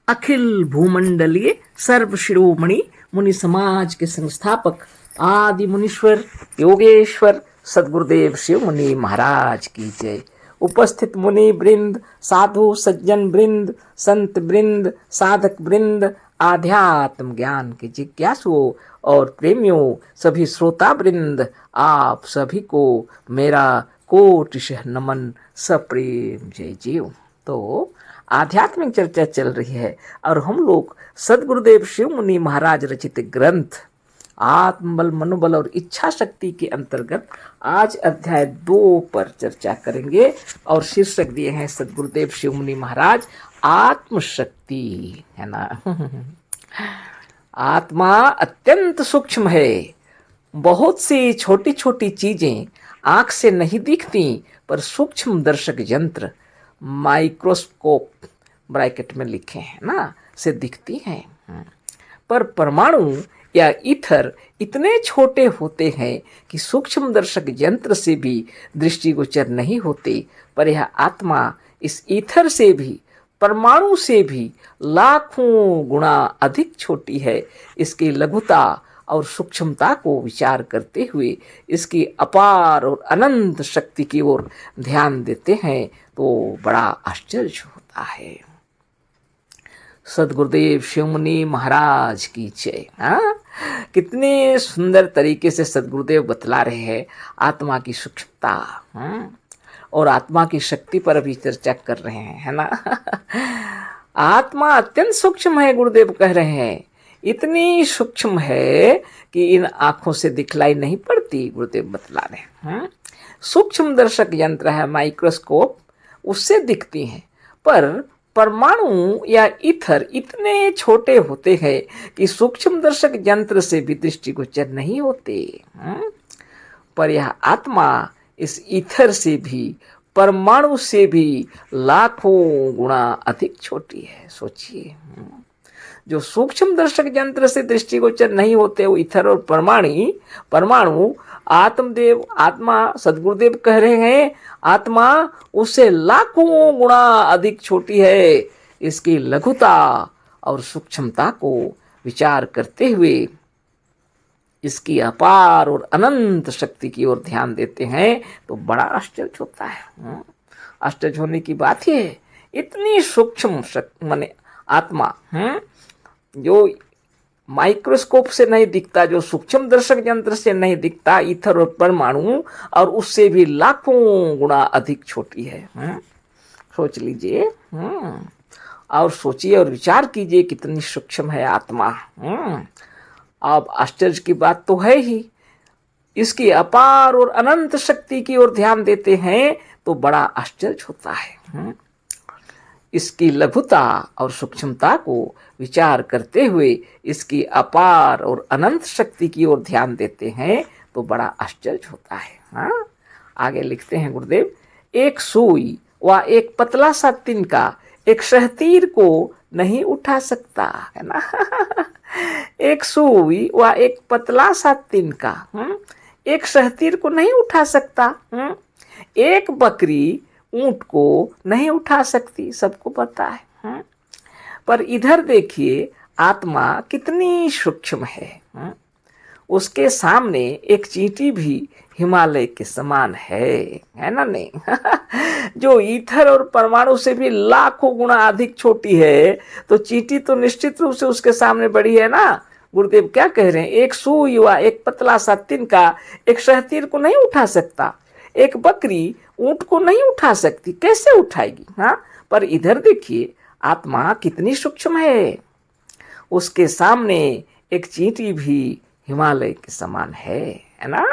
अखिल भूमंडलीय सर्व शिरोमणि मुनि समाज के संस्थापक आदि मुनीश्वर योगेश्वर सदगुरुदेव शिव मुनि महाराज की जय। उपस्थित मुनि वृंद, साधु सज्जन वृंद, संत वृंद, साधक वृंद, आध्यात्म ज्ञान के जिज्ञासुओं और प्रेमियों, सभी श्रोता वृंद, आप सभी को मेरा कोटिशः नमन, सप्रेम जय जीव। तो आध्यात्मिक चर्चा चल रही है और हम लोग सदगुरुदेव शिव मुनि महाराज रचित ग्रंथ आत्मबल, मनोबल और इच्छा शक्ति के अंतर्गत आज अध्याय 2 पर चर्चा करेंगे और शीर्षक दिए हैं सदगुरुदेव शिव मुनि महाराज आत्मशक्ति, है ना। आत्मा अत्यंत सूक्ष्म है। बहुत सी छोटी छोटी चीजें आंख से नहीं दिखती पर सूक्ष्म दर्शक यंत्र माइक्रोस्कोप ब्रैकेट में लिखे हैं ना से दिखती हैं। पर परमाणु या ईथर इतने छोटे होते हैं कि सूक्ष्म दर्शक यंत्र से भी दृष्टिगोचर नहीं होते। पर यह आत्मा इस ईथर से भी, परमाणु से भी लाखों गुना अधिक छोटी है। इसकी लघुता और सूक्ष्मता को विचार करते हुए इसकी अपार और अनंत शक्ति की ओर ध्यान देते हैं तो बड़ा आश्चर्य होता है। सदगुरुदेव शिव मुनि महाराज की जय। कितने सुंदर तरीके से सदगुरुदेव बतला रहे हैं आत्मा की सूक्ष्मता और आत्मा की शक्ति पर अभी चर्चा कर रहे हैं, है ना। आत्मा अत्यंत सूक्ष्म है, गुरुदेव कह रहे हैं। इतनी सूक्ष्म है कि इन आंखों से दिखलाई नहीं पड़ती, गुरुदेव बतला रहे हैं। सूक्ष्म दर्शक यंत्र है माइक्रोस्कोप, उससे दिखती हैं। पर परमाणु या ईथर इतने छोटे होते हैं कि सूक्ष्म दर्शक यंत्र से भी दृष्टिगोचर नहीं होते। पर यह आत्मा इस ईथर से भी, परमाणु से भी लाखों गुना अधिक छोटी है। सोचिए, जो सूक्ष्म दर्शक यंत्र से दृष्टिगोचर नहीं होते वो ईथर और परमाणु आत्मदेव, आत्मा सदगुरुदेव कह रहे हैं आत्मा उससे लाखों गुना अधिक छोटी है। इसकी लघुता और सूक्ष्मता को विचार करते हुए इसकी अपार और अनंत शक्ति की ओर ध्यान देते हैं तो बड़ा आश्चर्य होता है। आश्चर्य होने की बात ही है, इतनी सूक्ष्म माने आत्मा जो माइक्रोस्कोप से नहीं दिखता, जो सूक्ष्म दर्शक यंत्र से नहीं दिखता, ईथर और परमाणु, और उससे भी लाखों गुना अधिक छोटी है। सोच लीजिए और सोचिए और विचार कीजिए कितनी सूक्ष्म है आत्मा। अब आश्चर्य की बात तो है ही, इसकी अपार और अनंत शक्ति की ओर ध्यान देते हैं तो बड़ा आश्चर्य होता है। इसकी लघुता और सूक्ष्मता को विचार करते हुए इसकी अपार और अनंत शक्ति की ओर ध्यान देते हैं तो बड़ा आश्चर्य होता है। आगे लिखते हैं गुरुदेव, एक सुई व एक पतला सा तिनका एक शहतीर को नहीं उठा सकता, है ना। एक सुई व एक पतला सा तिनका एक शहतीर को नहीं उठा सकता। एक बकरी ऊंट को नहीं उठा सकती, सबको पता है। पर इधर देखिए आत्मा कितनी सूक्ष्म है। उसके सामने एक चींटी भी हिमालय के समान है ना नहीं। जो ईथर और परमाणु से भी लाखों गुना अधिक छोटी है तो चींटी तो निश्चित रूप से उसके सामने बड़ी है ना। गुरुदेव क्या कह रहे हैं, एक सुई व एक पतला सा तिनका एक शहतीर को नहीं उठा सकता, एक बकरी ऊंट को नहीं उठा सकती, कैसे उठाएगी। पर इधर देखिए आत्मा कितनी सूक्ष्म है, उसके सामने एक चींटी भी हिमालय के समान है ना।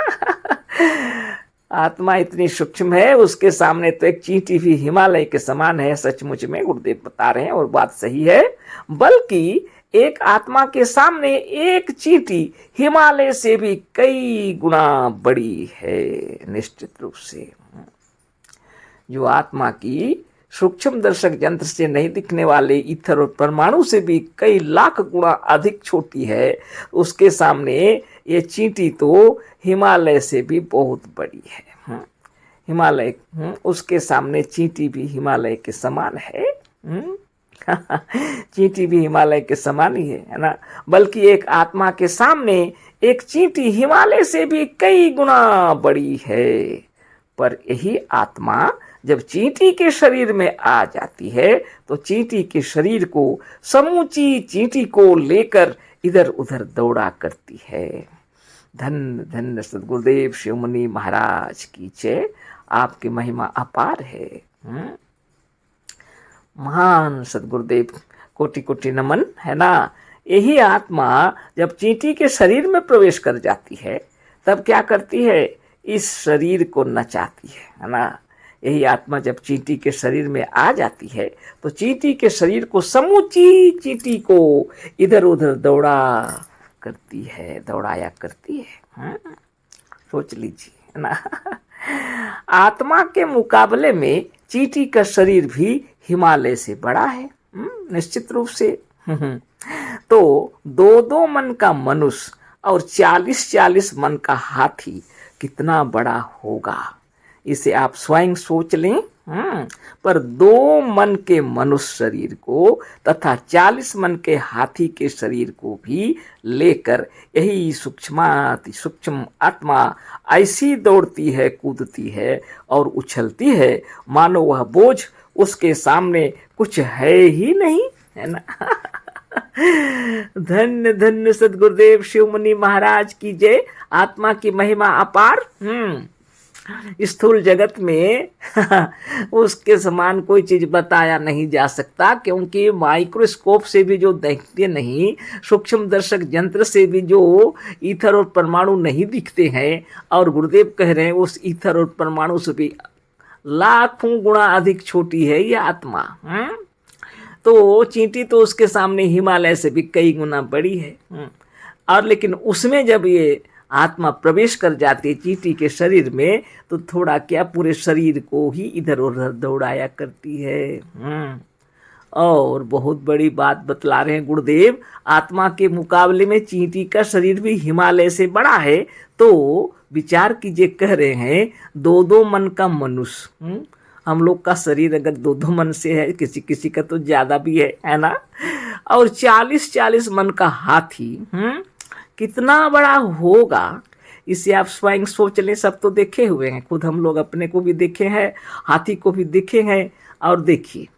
आत्मा इतनी सूक्ष्म है, उसके सामने तो एक चींटी भी हिमालय के समान है। सचमुच में गुरुदेव बता रहे हैं और बात सही है। बल्कि एक आत्मा के सामने एक चींटी हिमालय से भी कई गुना बड़ी है। निश्चित रूप से जो आत्मा की सूक्ष्म दर्शक यंत्र से नहीं दिखने वाले ईथर और परमाणु से भी कई लाख गुना अधिक छोटी है, उसके सामने ये चींटी तो हिमालय से भी बहुत बड़ी है। हिमालय उसके सामने चींटी भी हिमालय के समान है। चींटी भी हिमालय के समान ही है ना। बल्कि एक आत्मा के सामने एक चींटी हिमालय से भी कई गुना बड़ी है। पर यही आत्मा जब चींटी के शरीर में आ जाती है तो चींटी के शरीर को समूची चींटी को लेकर इधर उधर दौड़ा करती है। धन्य धन्य सद्गुरुदेव शिवमुनि महाराज की जय। आपकी महिमा अपार है। महान सद्गुरुदेव, कोटि कोटि नमन, है ना। यही आत्मा जब चींटी के शरीर में प्रवेश कर जाती है तब क्या करती है, इस शरीर को नचाती है ना। यही आत्मा जब चींटी के शरीर में आ जाती है तो चींटी के शरीर को समूची चींटी को इधर उधर दौड़ाया करती है। सोच लीजिए, है ना। आत्मा के मुकाबले में चींटी का शरीर भी हिमालय से बड़ा है, निश्चित रूप से। तो 2-2 मन का मनुष्य और 40-40 मन का हाथी कितना बड़ा होगा, इसे आप स्वयं सोच लें। पर 2 मन के मनुष्य शरीर को तथा 40 मन के हाथी के शरीर को भी लेकर यही सूक्ष्माति सूक्ष्म आत्मा ऐसी दौड़ती है, कूदती है और उछलती है मानो वह बोझ उसके सामने कुछ है ही नहीं, है ना। धन्य धन्य सद्गुरुदेव शिवमुनि महाराज की जय। आत्मा की महिमा अपार। स्थूल जगत में उसके समान कोई चीज बताया नहीं जा सकता, क्योंकि माइक्रोस्कोप से भी जो देखते नहीं, सूक्ष्म दर्शक यंत्र से भी जो ईथर और परमाणु नहीं दिखते हैं, और गुरुदेव कह रहे हैं उस ईथर और परमाणु से भी लाखों गुना अधिक छोटी है यह आत्मा। तो चींटी तो उसके सामने हिमालय से भी कई गुना बड़ी है। और लेकिन उसमें जब ये आत्मा प्रवेश कर जाती है चींटी के शरीर में तो थोड़ा क्या पूरे शरीर को ही इधर उधर दौड़ाया करती है। और बहुत बड़ी बात बतला रहे हैं गुरुदेव, आत्मा के मुकाबले में चींटी का शरीर भी हिमालय से बड़ा है। तो विचार कीजिए, कह रहे हैं 2-2 मन का मनुष्य, हम लोग का शरीर अगर 2-2 मन से है, किसी किसी का तो ज्यादा भी है ना। और 40-40 मन का हाथी कितना बड़ा होगा, इसे आप स्वयं सोच लें। सब तो देखे हुए हैं, खुद हम लोग अपने को भी देखे हैं, हाथी को भी देखे हैं। और देखिए,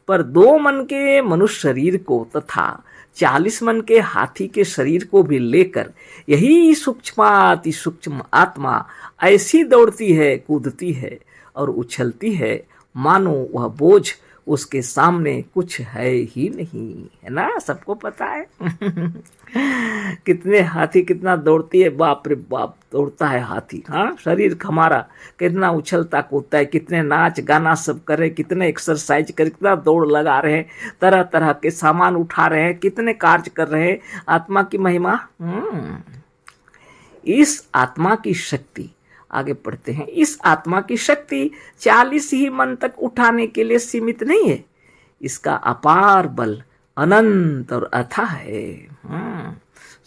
पर 2 मन के मनुष्य शरीर को तथा 40 मन के हाथी के शरीर को भी लेकर यही सूक्ष्माति सूक्ष्म आत्मा ऐसी दौड़ती है, कूदती है और उछलती है मानो वह बोझ उसके सामने कुछ है ही नहीं, है ना। सबको पता है। कितने हाथी कितना दौड़ती है, बाप रे बाप दौड़ता है हाथी। हाँ, शरीर हमारा कितना उछलता कूदता है, कितने नाच गाना सब कर रहे, कितने एक्सरसाइज कर, कितना दौड़ लगा रहे हैं, तरह तरह के सामान उठा रहे हैं, कितने कार्य कर रहे हैं। आत्मा की महिमा। इस आत्मा की शक्ति, आगे पढ़ते हैं, इस आत्मा की शक्ति 40 ही मन तक उठाने के लिए सीमित नहीं है, इसका अपार बल अनंत और अथाह है।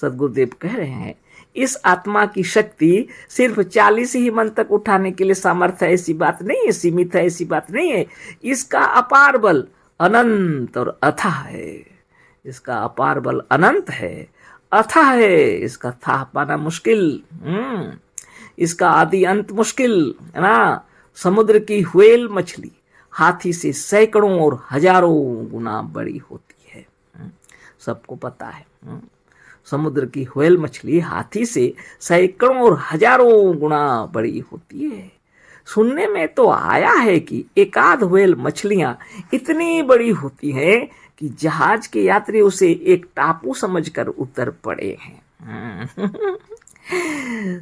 सद्गुरुदेव कह रहे हैं इस आत्मा की शक्ति सिर्फ 40 ही मन तक उठाने के लिए सामर्थ्य है, ऐसी बात नहीं है, सीमित है ऐसी बात नहीं है। इसका अपार बल अनंत और अथाह है। इसका अपार बल अनंत है, अथाह है, इसका था पाना मुश्किल। इसका आदि अंत मुश्किल, है ना। समुद्र की व्हेल मछली हाथी से सैकड़ों और हजारों गुना बड़ी होती है, सबको पता है। समुद्र की व्हेल मछली हाथी से सैकड़ों और हजारों गुना बड़ी होती है। सुनने में तो आया है कि एकाध व्हेल मछलियां इतनी बड़ी होती हैं कि जहाज के यात्री उसे एक टापू समझकर उतर पड़े हैं।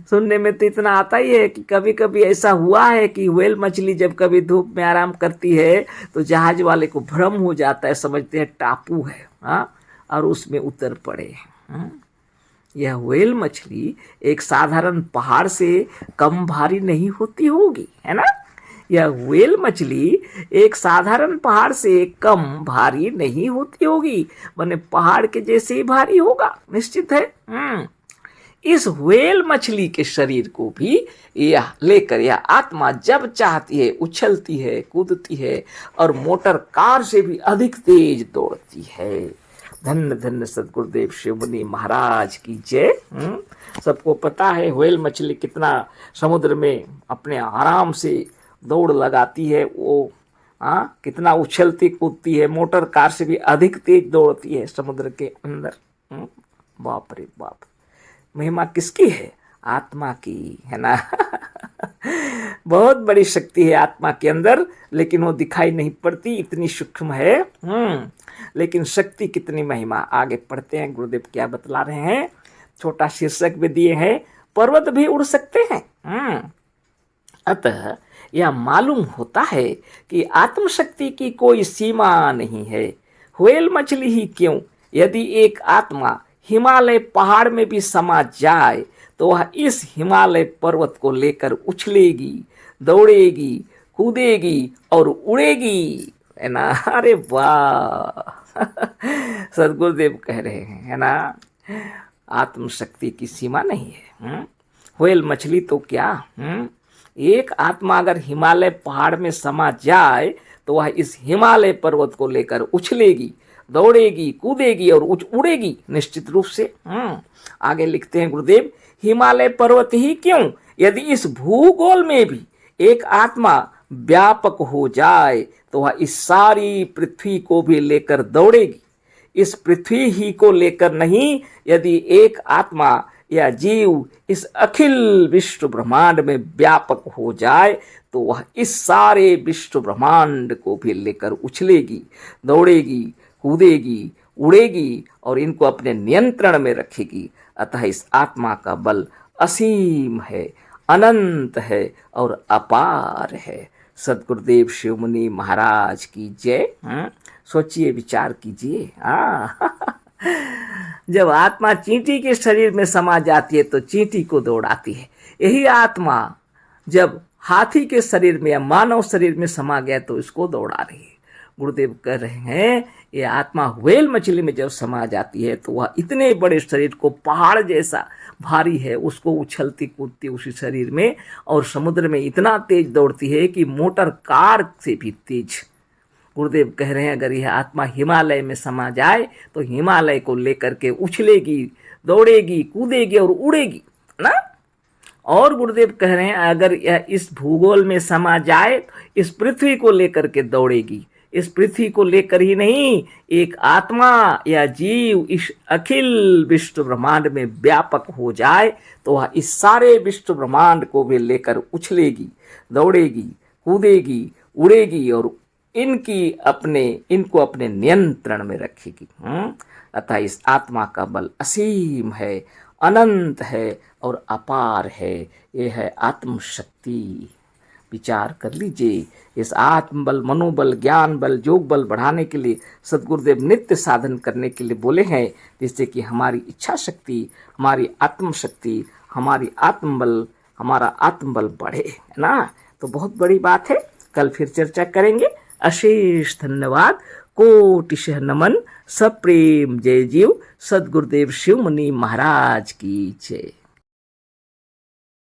सुनने में तो इतना आता ही है कि कभी कभी ऐसा हुआ है कि व्हेल मछली जब कभी धूप में आराम करती है तो जहाज वाले को भ्रम हो जाता है, समझते हैं टापू है, और उसमें उतर पड़े। यह व्हेल मछली एक साधारण पहाड़ से कम भारी नहीं होती होगी, है ना। यह व्हेल मछली एक साधारण पहाड़ से कम भारी नहीं होती होगी, माने पहाड़ के जैसे ही भारी होगा, निश्चित है। इस व्हेल मछली के शरीर को भी यह लेकर यह आत्मा जब चाहती है उछलती है, कूदती है और मोटर कार से भी अधिक तेज दौड़ती है। धन्य धन्य सदगुरुदेव शिव मुनि महाराज की जय। सबको पता है व्हेल मछली कितना समुद्र में अपने आराम से दौड़ लगाती है, वो कितना उछलती कूदती है, मोटर कार से भी अधिक तेज दौड़ती है समुद्र के अंदर। बाप रे बाप, महिमा किसकी है? आत्मा की, है ना। बहुत बड़ी शक्ति है आत्मा के अंदर, लेकिन वो दिखाई नहीं पड़ती, इतनी सूक्ष्म है। लेकिन शक्ति कितनी, महिमा। आगे पढ़ते हैं गुरुदेव क्या बतला रहे हैं। छोटा शीर्षक भी दिए हैं, पर्वत भी उड़ सकते हैं। अतः यह मालूम होता है कि आत्मशक्ति की कोई सीमा नहीं है। व्हेल मछली ही क्यों, यदि एक आत्मा हिमालय पहाड़ में भी समा जाए तो वह इस हिमालय पर्वत को लेकर उछलेगी, दौड़ेगी, कूदेगी और उड़ेगी, है ना। अरे वाह, सदगुरुदेव कह रहे हैं, है ना, आत्मशक्ति की सीमा नहीं है। व्हेल मछली तो क्या, एक आत्मा अगर हिमालय पहाड़ में समा जाए तो वह इस हिमालय पर्वत को लेकर उछलेगी, दौड़ेगी, कूदेगी और उड़ेगी निश्चित रूप से। आगे लिखते हैं गुरुदेव, हिमालय पर्वत ही क्यों, यदि इस भूगोल में भी एक आत्मा व्यापक हो जाए तो वह इस सारी पृथ्वी को भी लेकर दौड़ेगी। इस पृथ्वी ही को लेकर नहीं, यदि एक आत्मा या जीव इस अखिल विश्व ब्रह्मांड में व्यापक हो जाए तो वह इस सारे विश्व ब्रह्मांड को भी लेकर उछलेगी, दौड़ेगी, कूदेगी, उड़ेगी और इनको अपने नियंत्रण में रखेगी। अतः इस आत्मा का बल असीम है, अनंत है और अपार है। सदगुरुदेव शिव मुनि महाराज की जय। सोचिए, विचार कीजिए। जब आत्मा चींटी के शरीर में समा जाती है तो चींटी को दौड़ाती है। यही आत्मा जब हाथी के शरीर में या मानव शरीर में समा गया तो इसको दौड़ा रही है। गुरुदेव कह रहे हैं, ये आत्मा व्हेल मछली में जब समा जाती है तो वह इतने बड़े शरीर को, पहाड़ जैसा भारी है, उसको उछलती कूदती उसी शरीर में, और समुद्र में इतना तेज दौड़ती है कि मोटर कार से भी तेज। गुरुदेव कह रहे हैं, अगर यह आत्मा हिमालय में समा जाए तो हिमालय को लेकर के उछलेगी, दौड़ेगी, कूदेगी और उड़ेगी ना। और गुरुदेव कह रहे हैं, अगर यह इस भूगोल में समा जाए तो इस पृथ्वी को लेकर के दौड़ेगी। इस पृथ्वी को लेकर ही नहीं, एक आत्मा या जीव इस अखिल विश्व ब्रह्मांड में व्यापक हो जाए तो वह इस सारे विश्व ब्रह्मांड को भी लेकर उछलेगी, दौड़ेगी, कूदेगी, उड़ेगी और इनको अपने नियंत्रण में रखेगी। अतः इस आत्मा का बल असीम है, अनंत है और अपार है। ये है आत्मशक्ति। विचार कर लीजिए, इस आत्मबल, मनोबल, ज्ञान बल, योग बल बढ़ाने के लिए सदगुरुदेव नित्य साधन करने के लिए बोले हैं, जिससे कि हमारी इच्छा शक्ति, हमारी आत्मशक्ति, हमारा आत्मबल बढ़े, है ना। तो बहुत बड़ी बात है। कल फिर चर्चा करेंगे। अशेष धन्यवाद, कोटिशः नमन, सप्रेम जय जीव। सदगुरुदेव शिव मुनि महाराज की जय।